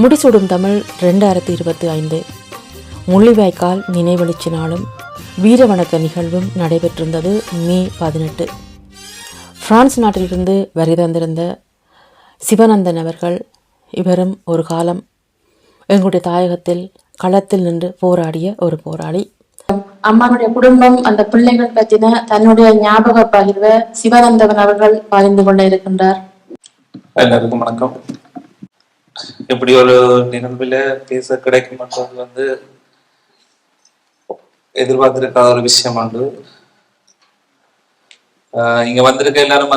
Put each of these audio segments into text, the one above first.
முடிசூடும் தமிழ் 2025 முள்ளிவாய்க்கால் நினைவெழுச்சி நாளும் வீரவணக்க நிகழ்வும் நடைபெற்றிருந்தது. மே 18. பிரான்ஸ் நாட்டிலிருந்து வரி தந்திருந்த சிவானந்தன் அவர்கள், இவரும் ஒரு காலம் எங்களுடைய தாயகத்தில் களத்தில் நின்று போராடிய ஒரு போராளி. அம்மாவுடைய குடும்பம், அந்த பிள்ளைகள் பற்றின தன்னுடைய ஞாபக பகிர்வை சிவானந்தன் அவர்கள் பகிர்ந்து கொண்டே இருக்கின்றார். எல்லாருக்கும் வணக்கம். இப்படி ஒரு நிகழ்வுல பேச கிடைக்கும் என்றது எதிர்பார்த்திருக்காத ஒரு விஷயம் உண்டு. இங்க வந்திருக்க எல்லாரும்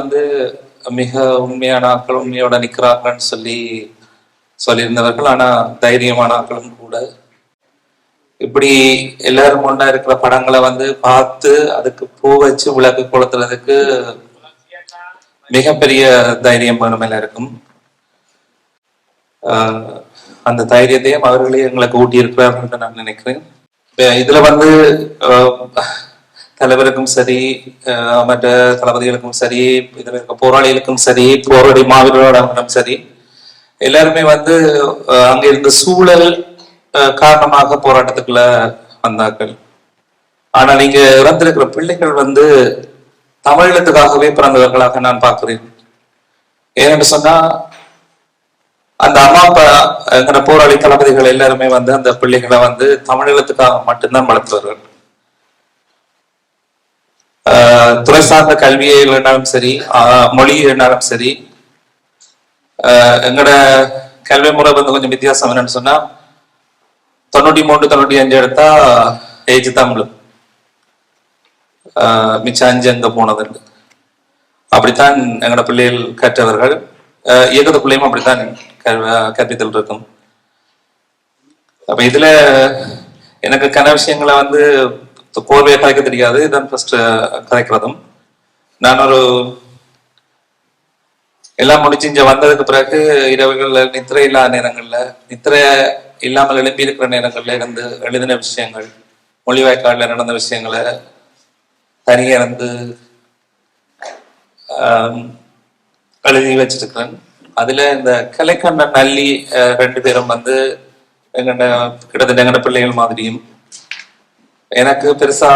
மிக உண்மையான ஆட்கள், உண்மையோட நிக்கிறாங்கன்னு சொல்லியிருந்தவர்கள். ஆனா தைரியமான ஆட்களும் கூட. இப்படி எல்லாரும் ஒன்றா இருக்கிற படங்களை பார்த்து அதுக்கு பூ வச்சு விளக்கு கொளுத்துறதுக்கு மிகப்பெரிய தைரியம் வேணும் எல்லாருக்கும். அந்த தைரியத்தையும் அவர்களே எங்களுக்கு ஊட்டி இருக்கிறார்கள் நான் நினைக்கிறேன். இதுல தலைவருக்கும் சரி, மற்ற தளபதிகளுக்கும் சரி, இதுல இருக்க போராளிகளுக்கும் சரி, போராடி மாவீரர்களும் சரி, எல்லாருமே அங்க இருந்த சூழல் காரணமாக போராட்டத்துக்குள்ள வந்தார்கள். ஆனால் இங்க இறந்திருக்கிற பிள்ளைகள் தமிழீழத்துக்காகவே பிறந்தவர்களாக நான் பார்க்கிறேன். ஏன்னு சொன்னா, அந்த அம்மா அப்பா என்கிற போராளி தளபதிகள் எல்லாருமே அந்த பிள்ளைகளை தமிழீழத்துக்காக மட்டும்தான் வளர்த்தவர்கள். துறை சார்ந்த கல்வியை இல்லைனாலும் சரி, மொழி இல்லைனாலும் சரி, எங்கட கல்வி முறை கொஞ்சம் வித்தியாசம் என்னன்னு சொன்னா, 93, 95 எடுத்தா ஏஜ் தமிழ், மிச்சம் 5 அங்க போனது. அப்படித்தான் எங்கட பிள்ளைகள் கற்றவர்கள். இயக்கத்து பிள்ளையும் அப்படித்தான் கற்பித்தல் இருக்கும். அப்ப இதுல எனக்கு கன விஷயங்களை கோர்வையை கதைக்க தெரியாது. இதான் ஃபர்ஸ்ட் கதைக்கிறதும். நான் எல்லாம் முடிச்சு இங்க வந்ததுக்கு பிறகு இரவுகள்ல நித்திரை இல்லாத நேரங்கள்ல, நித்திரை இல்லாமல் எழுப்பி இருக்கிற நேரங்கள்ல எழுதின விஷயங்கள், மொழிவாய்க்காடுல நடந்த விஷயங்களை தனியா எழுதி வச்சிருக்கிறேன். அதுல இந்த கலைக்கண்ணன், நல்லி 2 பேரும் கிட்டத்தட்ட பிள்ளைகள் மாதிரியும், எனக்கு பெருசா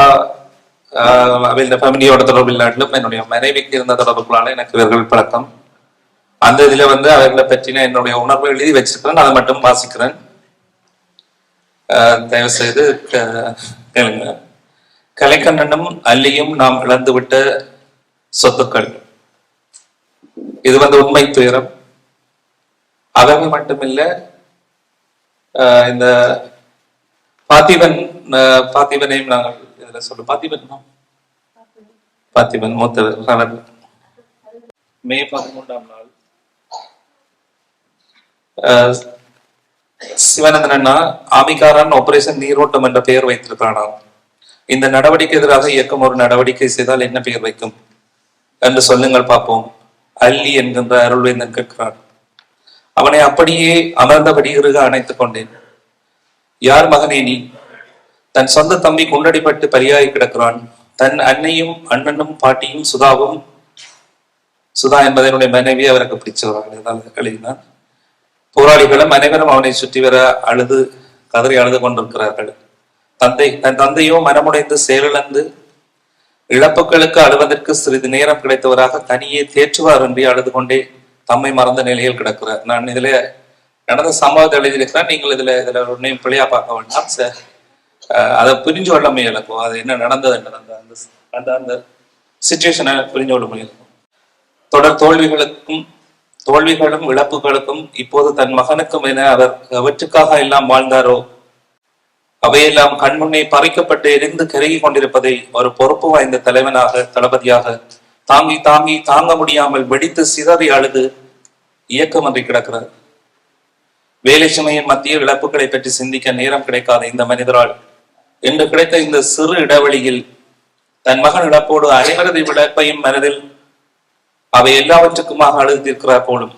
அவங்கள ஃபேமிலியோட தொடர்பு இல்லாட்டிலும் என்னுடைய மனைவிக்கு இருந்த தொடர்புகளால எனக்கு இவர்கள் பழக்கம். அந்த இதுல அவர்களை பற்றின என்னுடைய உணர்வை எழுதி வச்சிருக்கிறேன். அதை மட்டும் வாசிக்கிறேன். தயவு செய்து கேளுங்க. கலைக்கண்ணனும் அல்லியும் நாம் இழந்துவிட்ட சொத்துக்கள். இது உண்மை துயரம். அவர்கள் மட்டுமில்ல, இந்த பார்த்திபனையும் நாங்கள் இதுல பார்த்திபன் மூத்தவர். மே 13ஆம் நாள் சிவானந்தன் அண்ணா ஆமிகாரன் ஆபரேஷன் நீரோட்டம் என்ற பெயர் வைத்திருக்கிறானாம். இந்த நடவடிக்கை எதிராக இயக்கம் ஒரு நடவடிக்கை செய்தால் என்ன பெயர் வைக்கும் என்று சொல்லுங்கள் பார்ப்போம். அல்லி என்கின்ற அருள்வேந்தன் கேட்கிறான். அவனை அப்படியே அமர்ந்தபடி இறுக அணைத்துக் கொண்டேன். யார் மகனே நீ? தன் சொந்த தம்பி குண்டடிப்பட்டு பலியாகி கிடக்கிறான். தன் அன்னையும் அண்ணனும் பாட்டியும் சுதா என்பதனுடைய மனைவி அவருக்கு பிடிச்சவர்கள் எழுதினார். போராளிகளும் அனைவரும் அவனை சுற்றி வர கதறி அழுது கொண்டிருக்கிறார்கள். தன் தந்தையோ மனமுடைந்து செயலிழந்து இழப்புகளுக்கு அழுவதற்கு சிறிது நேரம் கிடைத்தவராக தனியே தேற்றுவார் என்று அழுது கொண்டே தம்மை மறந்த நிலையில் கிடக்கிறார். நான் இதுல நடந்த சம்பவத்தை எழுதியிருக்கிறேன். நீங்கள் இதுல ஒன்னையும் பிழையா பார்க்க வேண்டாம். அதை புரிஞ்சு கொள்ள முயலும். அது என்ன நடந்தது என்று அந்த சிச்சுவேஷனை புரிஞ்சு கொள்ள முயலும். தொடர் தோல்விகளும் இழப்புகளுக்கும் இப்போது தன் மகனுக்கும் என அவர் எவற்றுக்காக எல்லாம் வாழ்ந்தாரோ அவையெல்லாம் கண்முன்னே பறிக்கப்பட்டு எரிந்து கருகி கொண்டிருப்பதை ஒரு பொறுப்பு வாய்ந்த தலைவனாக, தளபதியாக தாங்க முடியாமல் வெடித்து சிதறி அழுது இயக்கமன்றி கிடக்கிறார். வேலை சுமையின் மத்திய இழப்புகளை பற்றி சிந்திக்க நேரம் கிடைக்காத இந்த மனிதரால் இன்று கிடைத்த இந்த சிறு இடைவெளியில் தன் மகன் இழப்போடு அனைவரது இழப்பையும் மனதில் அவை எல்லாவற்றுக்குமாக அழுதிருக்கிறார் போலும்.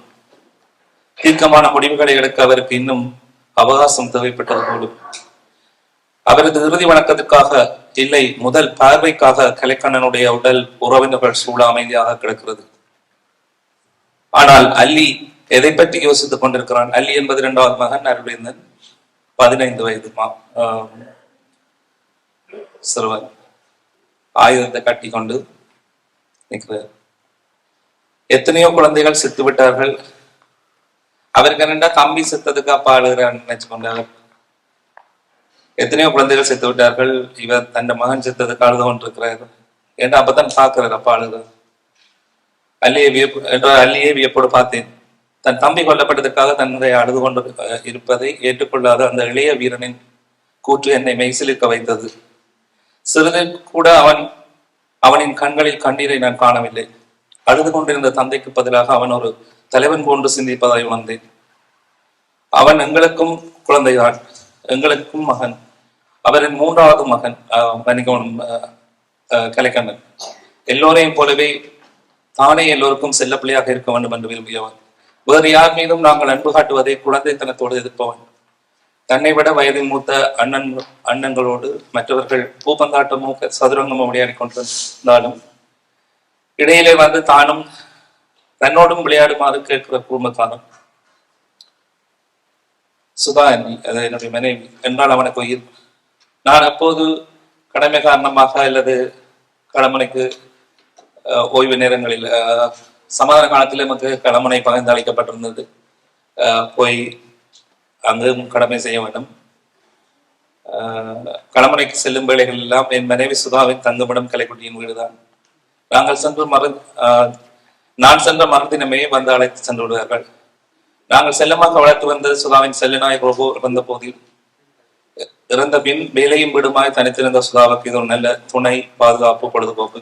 தீர்க்கமான முடிவுகளை எடுக்க அவருக்கு இன்னும் அவகாசம் தேவைப்பட்டது போலும். அவரது இறுதி வணக்கத்துக்காக இல்லை, முதல் பார்வைக்காக கலைக்கண்ணனுடைய உடல் உறவினர்கள் சூழ அமைதியாக கிடக்கிறது. ஆனால் அல்லி எதை பற்றி யோசித்துக் கொண்டிருக்கிறான்? அல்லி என்பது 2வது மகன், அருளேந்தன் 15 வயது சிறுவன், ஆயுதத்தை கட்டி கொண்டு நிற்கிறார். எத்தனையோ குழந்தைகள் செத்து விட்டார்கள். அவருக்கு என்னண்டா தம்பி செத்ததுக்கு அப்பா அழுகிறான்னு நினைச்சு கொண்டார். எத்தனையோ குழந்தைகள் செத்து விட்டார்கள், இவர் தன் மகன் செத்ததுக்கு அழுது கொண்டிருக்கிறார். ஏன்னா அப்பதான் பார்க்கிறார் அப்பா அழுகிறார். அல்லியை வியப்போடு பார்த்தேன். தன் தம்பி கொல்லப்பட்டதற்காக தன்னை அழுது கொண்டு இருப்பதை ஏற்றுக்கொள்ளாத அந்த இளைய வீரனின் கூற்று என்னை மெய்சிலிருக்க வைத்தது. சிறிது கூட அவனின் கண்களில் கண்ணீரை நான் காணவில்லை. அழுது கொண்டிருந்த தந்தைக்கு பதிலாக அவன் ஒரு தலைவன் போன்று சிந்திப்பதாய் உணர்ந்தேன். அவன் எங்களுக்கும் குழந்தைதான், எங்களுக்கும் மகன். அவரின் 3வது மகன் கலைக்கண்ணன் எல்லோரையும் போலவே தானே எல்லோருக்கும் செல்ல பிள்ளையாக இருக்க வேண்டும் என்று விரும்பியவன். வேறு யார் மீதும் நாங்கள் அன்பு காட்டுவதை குழந்தைத்தனத்தோடு எதிர்ப்பவன். தன்னை விட வயதில் மூத்த அண்ணங்களோடு மற்றவர்கள் பூப்பந்தாட்டமோ சதுரங்கமோ விளையாடி கொண்டிருந்தாலும் இடையிலே வந்து தானும் தன்னோடும் விளையாடுமாறு கேட்கிற குடும்பத்தானும். சுதா அது என்னுடைய மனைவி என்றால் அவனுக்கு உயிர். நான் அப்போது கடமை காரணமாக அல்லது கடமனைக்கு ஓய்வு நேரங்களில் சமாதான காலத்தில் நமக்கு கடமனை பகிர்ந்து அளிக்கப்பட்டிருந்தது. போய் அங்கும் கடமை செய்ய வேண்டும். கடமனைக்கு செல்லும் வேளைகள் எல்லாம் என் மனைவி சுதாவின் தங்குமிடம் கலைக்குட்டியின் வீடுதான். நான் சென்ற மறுதினமே வந்து அழைத்து சென்று விடுவார்கள். நாங்கள் செல்லமாக வளர்த்து வந்த சுதாவின் செல்லநாய் ரோபோ இறந்த போதில் இறந்த பின் வேலையும் வீடுமாய் தனித்திருந்த சுதாவுக்கு இது ஒரு நல்ல துணை, பாதுகாப்பு, பொழுதுபோக்கு.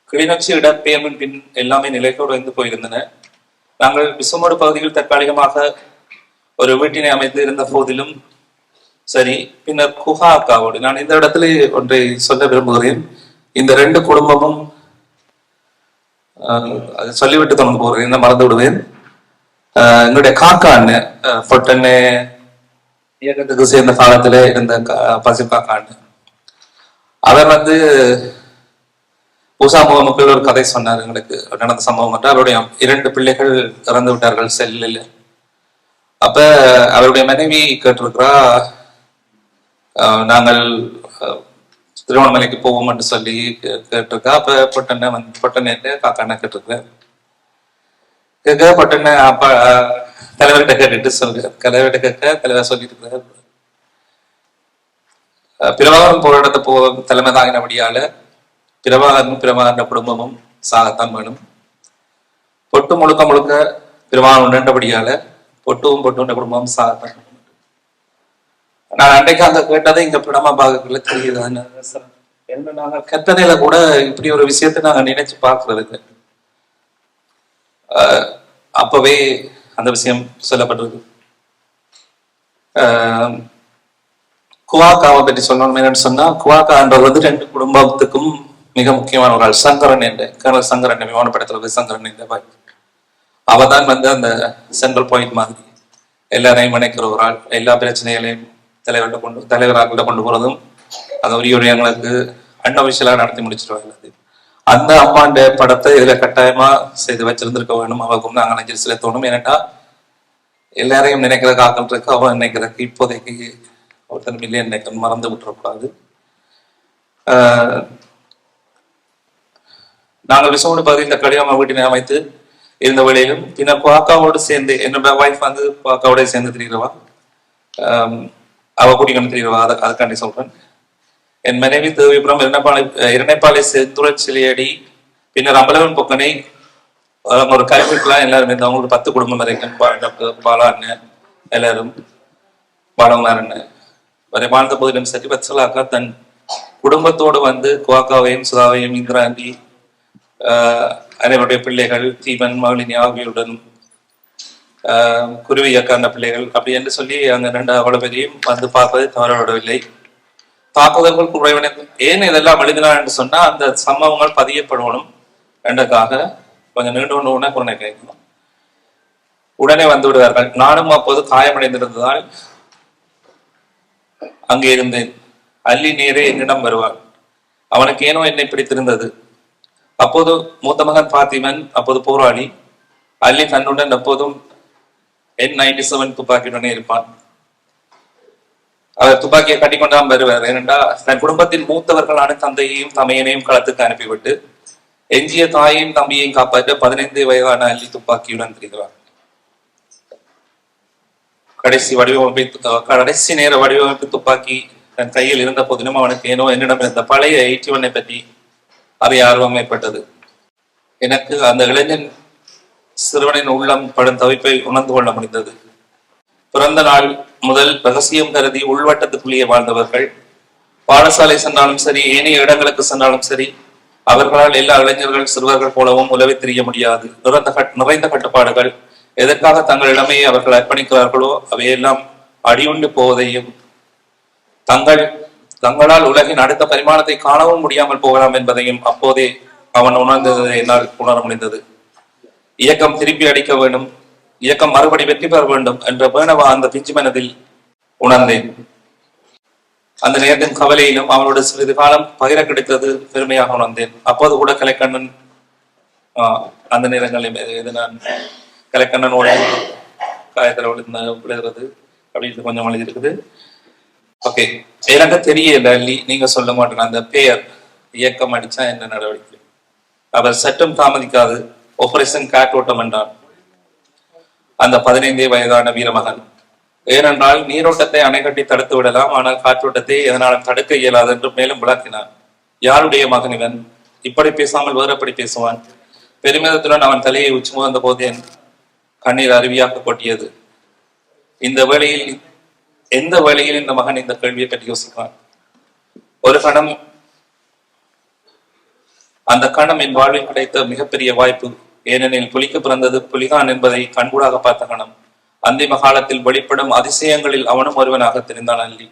கிளிநொச்சி இடப்பெயர்வின் பின் எல்லாமே நிலைக்கோடு வந்து போயிருந்தன. நாங்கள் விசுமோடு பகுதியில் தற்காலிகமாக ஒரு வீட்டினை அமைத்து இருந்த போதிலும் சரி, பின்னர் குஹா அக்காவோடு நான் இந்த இடத்துல ஒன்றை சொல்ல விரும்புகிறேன். இந்த 2 குடும்பமும் சொல்லிவிட்டு தொடர்ந்து போகிறேன், மறந்து விடுவேன். எங்களுடைய காக்கா அண்ணன் பொட்டண்ணே இயக்கத்துக்கு சேர்ந்த காலத்துல இருந்த பசு காக்கா அண்ணன், அவர் வந்து பூசா முகமுக்கள் ஒரு கதை சொன்னார். எங்களுக்கு நடந்த சம்பவம் என்று. அவருடைய 2 பிள்ளைகள் இறந்து விட்டார்கள் செல்லில். அப்ப அவருடைய மனைவி கேட்டிருக்கிறா, நாங்கள் திருவண்ணாமலைக்கு போவோம் என்று சொல்லி கேட்டிருக்கா. அப்ப பொட்டண்ணே காக்காண்ண கேட்டிருக்கிறார். கேட்க பொட்டண்ண அப்பா தலைவர்கிட்ட கேட்டுட்டு சொல்றார். தலைவர்கிட்ட கேட்க தலைவர் சொல்லிட்டு இருக்கிறார், பிரபாகரன் போராட்டத்தை தலைமை தாங்கினபடியால பிரபாகரன் குடும்பமும் சாகத்தான் வேணும். பொட்டு முழுக்க பிரபாகரன் உண்டபடியால பொட்டும் குடும்பமும் சாகத்தான் வேணும். நான் அன்றைக்கு அங்க கேட்டதை இங்க பிரமா பாகத்துல தெரியுது. என்ன நாங்க கத்தனையில கூட இப்படி ஒரு விஷயத்தை நாங்க நினைச்சு பார்க்கறதுக்கு அப்பவே அந்த விஷயம் சொல்லப்பட்டிருக்கு. குவாக்காவை பற்றி சொல்லணும் என்னன்னு சொன்னா, குவாக்கான்றது வந்து 2 குடும்பத்துக்கும் மிக முக்கியமான ஒரு ஆள். சங்கரன் என்ற கர்னல் சங்கரன் விமானப்படத்துல சங்கரன் என்ற பாய், அவதான் வந்து அந்த சென்ட்ரல் பாயிண்ட் மாதிரி எல்லாரையும் இணைக்கிற ஒரு ஆள். எல்லா பிரச்சனைகளையும் தலைவராக கொண்டு போறதும் அந்த உரியங்களுக்கு அன்அபிஷியலா நடத்தி முடிச்சிருவாங்க. அந்த அம்மாண்ட படத்தை இதுல கட்டாயமா செய்து வச்சிருந்திருக்க வேணும். அவருக்கும் நாங்கள் நெஞ்சில் சில தோணும். ஏன்னாட்டா எல்லாரையும் நினைக்கிற காக்கல் இருக்கு, அவன் நினைக்கிறதுக்கு இப்போதைக்கு ஒருத்தன் மில்லியன் நினைக்க மறந்து விட்டுறக்கூடாது. நாங்கள் விசோடு பகுதியில் கடிதமா வீட்டினை அமைத்து இருந்த வேளையிலும் பின்னர் பாக்காவோடு சேர்ந்து என்னோட ஒய்ஃப் வந்து பாக்காவோட சேர்ந்து திரிகிறவா, அவ கூட்டிக்கொண்டு திரிகிறவா. அதுக்காண்டி சொல்றேன். என் மனைவி தேவிபுரம் இரணைப்பாலை செந்துரன் சிலையடி பின்னர் அம்பலவன் பொக்கனை ஒரு கல்வெட்டுலாம் எல்லாரும் இருந்தவங்க ஒரு 10 குடும்பம் வரைக்கும் பாலா அண்ணன் எல்லாரும் பாலகுமார் அண்ணன் வரை வாழ்ந்த போதிலும் சரி, வத்சலாக்கா தன் குடும்பத்தோடு வந்து குவாக்காவையும் சுதாவையும் இந்திராண்டி அனைவருடைய பிள்ளைகள் தீபன் மகளினி ஆகியோருடன் குருவி அக்காண்ட பிள்ளைகள் அப்படி என்று சொல்லி அங்க 2 அவ்வளவு பேரையும் வந்து பார்ப்பதை தவறவிடவில்லை. தாக்குதல்கள் குறைவனை ஏன் இதெல்லாம் எழுதினார் என்று சொன்னா, அந்த சம்பவங்கள் பதியப்படணும் என்றதுக்காக கொஞ்சம் நீண்டு கொண்டு குறை கேட்கணும். உடனே வந்து விடுவார்கள். நானும் அப்போது காயமடைந்திருந்ததால் அங்கே இருந்தேன். அள்ளி நேரே என்னிடம் வருவாள். அவனுக்கு ஏனோ என்னை பிடித்திருந்தது. அப்போது மூத்த மகன் பாத்திமன் அப்போது போராளி, அல்லி தன்னுடன் எப்போதும் N97 துப்பாக்கியுடனே இருப்பான். அவர் துப்பாக்கியை கட்டிக்கொண்டாம் வருவார். ஏனென்றால் தன் குடும்பத்தின் மூத்தவர்களான தந்தையையும் தமையனையும் களத்துக்கு அனுப்பிவிட்டு எஞ்சிய தாயையும் தம்பியையும் காப்பாற்ற 15 வயதான அல்லி துப்பாக்கியுடன் திரிகிறார். கடைசி நேர வடிவமைப்பு துப்பாக்கி தன் கையில் இருந்த போதிலும் அவனுக்கு ஏனோ என்னிடம் இருந்த பழைய 81 பற்றி அறிய ஆர்வம் ஏற்பட்டது. எனக்கு அந்த இளைஞன் சிறுவனின் உள்ளம் படும் தவிப்பை உணர்ந்து கொள்ள முடிந்தது. பிறந்த நாள் முதல் ரகசியம் கருதி உள்வட்டத்துக்குள்ளேயே வாழ்ந்தவர்கள், பாடசாலை சென்றாலும் சரி, ஏனைய இடங்களுக்கு சென்றாலும் சரி, அவர்களால் எல்லா இளைஞர்கள் சிறுவர்கள் போலவும் உலவை தெரிய முடியாது. நிறைந்த கட்டுப்பாடுகள். எதற்காக தங்கள் இளமையை அவர்கள் அர்ப்பணிக்கிறார்களோ அவையெல்லாம் அடியுண்டு போவதையும் தங்களால் உலகின் அடுத்த பரிமாணத்தை காணவும் முடியாமல் போகலாம் என்பதையும் அப்போதே அவன் உணர்ந்ததை என்னால் உணர முடிந்தது. இயக்கம் திருப்பி அடிக்க வேண்டும், இயக்கம் மறுபடி வெற்றி பெற வேண்டும் என்ற வேணவா அந்த பிஞ்சு மனதில் உணர்ந்தேன். அந்த நேரத்தின் கவலையிலும் அவனோட சிறிது காலம் பகிர கிடைத்தது பெருமையாக உணர்ந்தேன். அப்போது கூட கலைக்கண்ணன் அந்த நேரங்களில் நான் கலைக்கண்ணனோட காயத்தில் விழுகிறது அப்படின்னு கொஞ்சம் எழுதியிருக்குது. ஓகே, எனக்கு தெரியல அல்லி, நீங்க சொல்ல மாட்டேன் அந்த பெயர் இயக்கம் அடிச்சா என்ன நடவடிக்கை. அவர் சற்றும் தாமதிக்காது ஆபரேஷன் காற்றோட்டம் என்றான் அந்த 15 வயதான வீரமகன். ஏனென்றால் நீரோட்டத்தை அணைகட்டி தடுத்து விடலாம், ஆனால் காற்றோட்டத்தை எதனாலும் தடுக்க இயலாது என்று மேலும் விளக்கினான். யாருடைய மகன் இவன்? இப்படி பேசாமல் வேறப்படி பேசுவான். பெருமிதத்துடன் அவன் தலையை உச்சி முகர்ந்த போது என் கண்ணீர் அருவியாக கொட்டியது. எந்த வேளையில் இந்த மகன் இந்த கேள்வியை பற்றி யோசிப்பான்? ஒரு கணம், அந்த கணம் என் வாழ்வில் கிடைத்த மிகப்பெரிய வாய்ப்பு. ஏனெனில் புலிக்கு பிறந்தது புலிகான் என்பதை கண்கூடாக பார்த்த கணம். அந்திம காலத்தில் வெளிப்படும் அதிசயங்களில் அவனும் ஒருவனாக தெரிந்தான் அல்லி.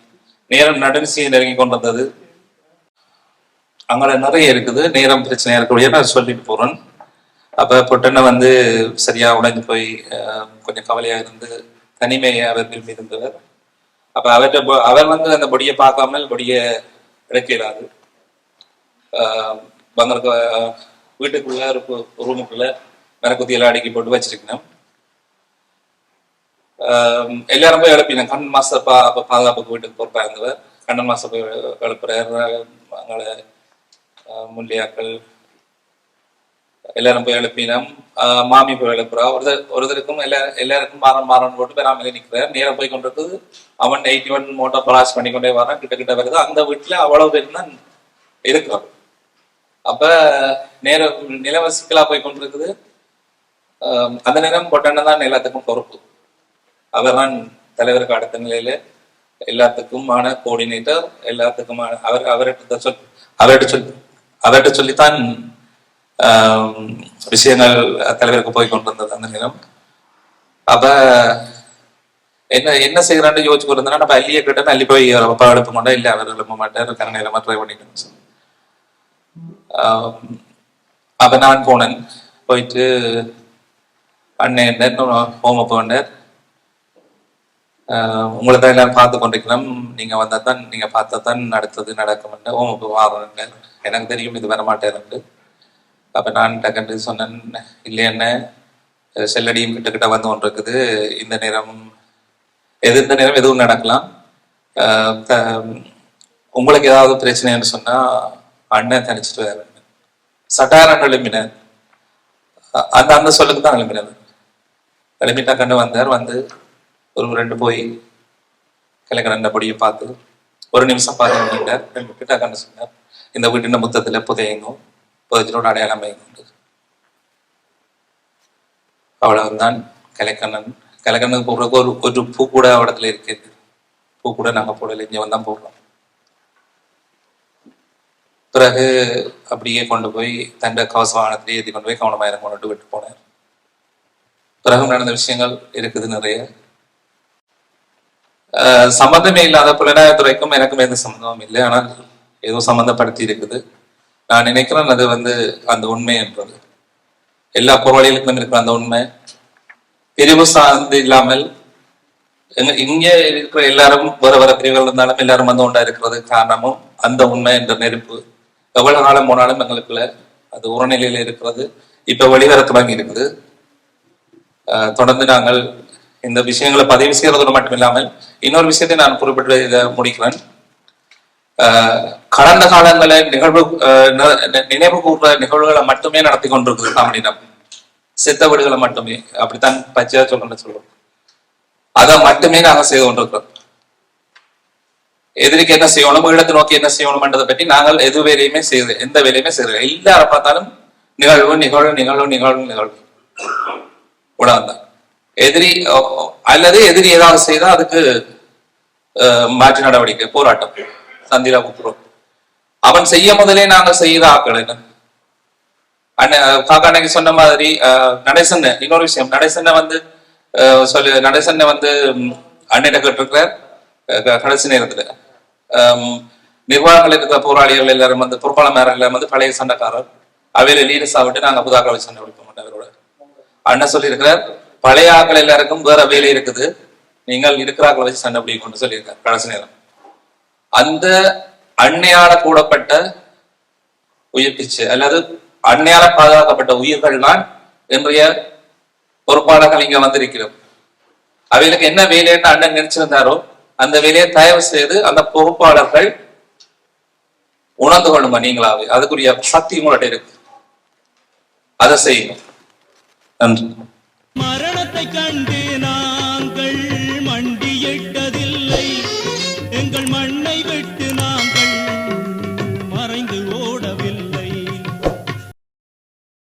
நேரம் நடுநிசையை நெருங்கி கொண்டிருந்தது. அங்கே நிறைய இருக்குது, நேரம் பிரச்சனையா இருக்கக்கூடிய நான் சொல்லிட்டு போறேன். அப்ப பொட்டனை சரியா உடைஞ்சு போய் கொஞ்சம் கவலையா இருந்து தனிமையை அவர் விரும்பி இருந்தவர். அப்ப அவர் அந்த பொடியை பார்க்காமல் பொடியை இறக்கிறாரு. வீட்டுக்குள்ள ரூமுக்குள்ள மரக்குத்தியெல்லாம் அடுக்கி போட்டு வச்சிருக்கணும். எல்லாரும் போய் எழுப்பினேன். கண்ணன் மாஸ்டர் அப்ப பாதுகாப்புக்கு வீட்டுக்கு பொறுப்பா இருந்தவர். கண்ணன் மாஸ்டர் போய் எழுப்புறாரு. அங்கே முள்ளியாக்கள் எல்லாரும் போய் எழுப்பினோம். மாமி போய் எழுப்புறா. ஒருத்தருக்கும் எல்லாருக்கும் மாறன் போட்டு பெறாமலே நிற்கிறார். நேரம் போய் கொண்டிருக்குது. அவன் 81 மோட்டர் பலாஸ் பண்ணிக்கொண்டே வரான். கிட்ட வருது. அந்த வீட்டுல அவ்வளவு பேர் தான் இருக்கிறோம். அப்ப நேரம் நிலவ சிக்கலா போய் கொண்டிருக்குது. அந்த நேரம் பொட்டண்ண தான் எல்லாத்துக்கும் பொறுப்பு. அவர் தான் தலைவருக்கு அடுத்த நிலையில எல்லாத்துக்குமான கோஆர்டினேட்டர். எல்லாத்துக்குமான அவர்கிட்ட சொல்லித்தான் விஷயங்கள் தலைவருக்கு போய் கொண்டிருந்தது அந்த நேரம். அப்ப என்ன செய்யறான்னு யோசிச்சு கொண்டிருந்தா நம்ம அள்ளியை கிட்ட அள்ளி போய் எழுப்ப மாட்டா. இல்ல அவர் எழுப்ப மாட்டார். கரணையில ட்ரை பண்ணிட்டு அப்ப நான் போனேன். போயிட்டு அண்ணன் ஹோம் போனார். உங்களை தான் எல்லாரும் பார்த்து கொண்டிருக்கணும். நீங்க வந்தா தான், நீங்க பார்த்தா தான் அடுத்தது நடக்கும். ஹோம் வாரேன். எனக்கு தெரியும் இது வர மாட்டேன். அப்ப நான் டக்குன்னு சொன்னேன், இல்லை என்ன செல்லடியும் கிட்ட வந்து கொண்டு இருக்குது. இந்த நேரம் எதுவும் நடக்கலாம். உங்களுக்கு ஏதாவது பிரச்சனைன்னு சொன்னா அண்ணன் தனிச்சிட்டு வேற சட்டாரன் எழுப்பினர். அந்த சொல்லுக்கு தான் எழுப்பினது. எழுப்பிட்டா கண்டு வந்தார். ஒரு 2 போய் கிழக்கு பொடியை பார்த்து 1 நிமிஷம் பார்த்து 2 கிட்ட கண்டு சொன்னார், இந்த வீட்டின் முத்தத்துல புதையங்கும் புதைச்சலோட அடையாளம் வைங்க. அவ்வளவுதான். கலைக்கண்ணுக்கு போடுறதுக்கு ஒரு பூ கூட இடத்துல இருக்குது. பூ கூட நாங்க போடல, இங்க வந்தான் போடுறோம். பிறகு அப்படியே கொண்டு போய் தண்ட கவச வாகனத்திலே ஏற்றி கொண்டு போய் கவனமாயிரம் கொண்டு விட்டு போனார். பிறகு நடந்த விஷயங்கள் இருக்குது நிறைய. சம்பந்தமே இல்லாத புலனாய்வுத்துறைக்கும் எனக்கும் எந்த சம்பந்தமும் இல்லை. ஆனால் ஏதோ சம்பந்தப்படுத்தி இருக்குது. நான் நினைக்கிறேன் அது அந்த உண்மை என்றது எல்லா போராளிகளுக்கும் இருக்கிற அந்த உண்மை பிரிவு சார்ந்து இல்லாமல் இங்க இருக்கிற எல்லாரும் வேற பிரிவுகள் இருந்தாலும் எல்லாரும் ஒன்றா இருக்கிறது காரணமும் அந்த உண்மை என்ற நெருப்பு எவ்வளவு காலம் போனாலும் எங்களுக்குள்ள அது உரநிலையில இருக்கிறது. இப்ப வெளிவர தொடங்கி இருக்குது. தொடர்ந்து நாங்கள் இந்த விஷயங்களை பதிவு செய்யறதோடு மட்டும் இல்லாமல் இன்னொரு விஷயத்தை நான் குறிப்பிட்டு இதை முடிக்கிறேன். கடந்த காலங்களில் நினைவு கூர்ற நிகழ்வுகளை மட்டுமே நடத்தி கொண்டிருக்குது தமிழினம். செத்த வீடுகளை மட்டுமே, அப்படித்தான் பச்சையா சொல்றோம். அதை மட்டுமே நாங்க செய்து கொண்டிருக்கிறோம். எதிரிக்கு என்ன செய்யணும், ஈழத்தை நோக்கி என்ன செய்யணும்ன்றதை பற்றி நாங்கள் எந்த வேலையுமே செய்யறது எல்லாரும் பார்த்தாலும் நிகழ்வு உலகம்தான். எதிரி ஏதாவது செய்தா அதுக்கு மாற்று நடவடிக்கை, போராட்டம், சந்திரா கூப்பிடுவோம். அவன் செய்ய முதலே நாங்கள் செய்த ஆக்கள் என்ன காக்கா அன்னைக்கு சொன்ன மாதிரி நடேசன் இன்னொரு விஷயம். நடேசன் வந்து அன்னிட்ட கேட்டிருக்கிறார். கடைசி நேரத்துல நிர்வாகங்கள் இருக்கிற போராளிகள் எல்லாரும் வந்து பொறுப்பாளர் எல்லாரும் வந்து பழைய சண்டைக்காரர், அவையில லீடர்ஸா விட்டு நாங்க புதாக்களை சண்டை பிடிக்க மாட்டோம். அவரோட அண்ணன் சொல்லி இருக்கிறார், பழைய ஆக்கள் எல்லாருக்கும் வேற வேலை இருக்குது, நீங்கள் இருக்கிறாக்களை வச்சு சண்டை பிடிக்கணும்னு சொல்லியிருக்காரு கடைசி நேரம். அந்த அன்னையால கூடப்பட்ட உயிர் பிச்சு அல்லது அன்னையால பாதுகாக்கப்பட்ட உயிர்கள் தான் இன்றைய பொறுப்பாளர்கள் இங்க வந்திருக்கிறோம். அவைகளுக்கு என்ன வேலைன்னு அண்ணன் நினைச்சிருந்தாரோ அந்த வேலையை தயவு செய்து அந்த பொறுப்பாளர்கள் உணர்ந்து கொள்ளுமா நீங்களாவே. அதுக்குரிய சக்தி உங்கள்கிட்ட இருக்கு, அதை செய்யுங்க. நன்றி. மரணத்தை கண்டு